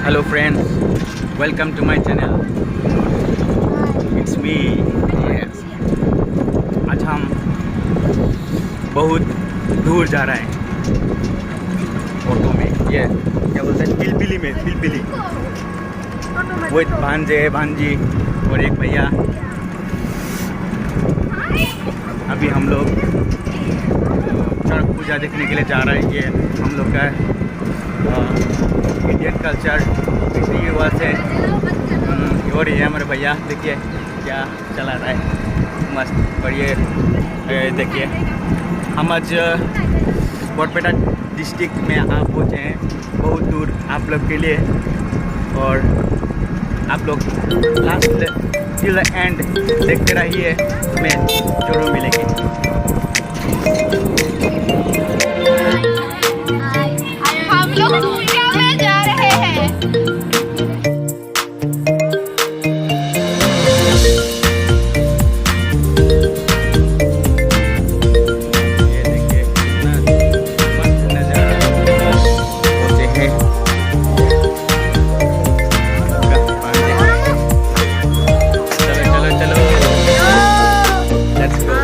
Hello friends, welcome to my channel. It's me. Yes. आज हम बहुत दूर जा रहे हैं ऑटो में। ये क्या बोलते हैं, पिलपिली में, पिलपिली। वो एक भांजे भांजी और एक भैया। अभी हम लोग चरक पूजा देखने के लिए जा रहे हैं। ये हम लोग का इंडियन कल्चर इसी वजह से और ये हमारे भैया देखिए क्या चला रहा है, मस्त। और ये देखिए हम आज बरपेटा डिस्ट्रिक्ट में आप पहुँचे हैं, बहुत दूर आप लोग के लिए। और आप लोग लास्ट टिल द एंड देखते रहिए, तुम्हें जरूर मिलेगी। हम लोग पूजा में जा रहे हैं। ये देखिए कितना मस्त नज़ारा होते हैं। चलो चलो चलो, लेट्स गो।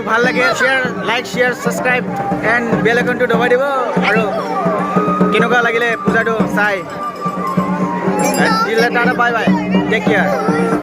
ভাল লাগে share like share subscribe and bell আইকনটো দবাই দিব আৰু কেনেকুৱা লাগিলে পূজাটো চাই দিলে tata bye bye take care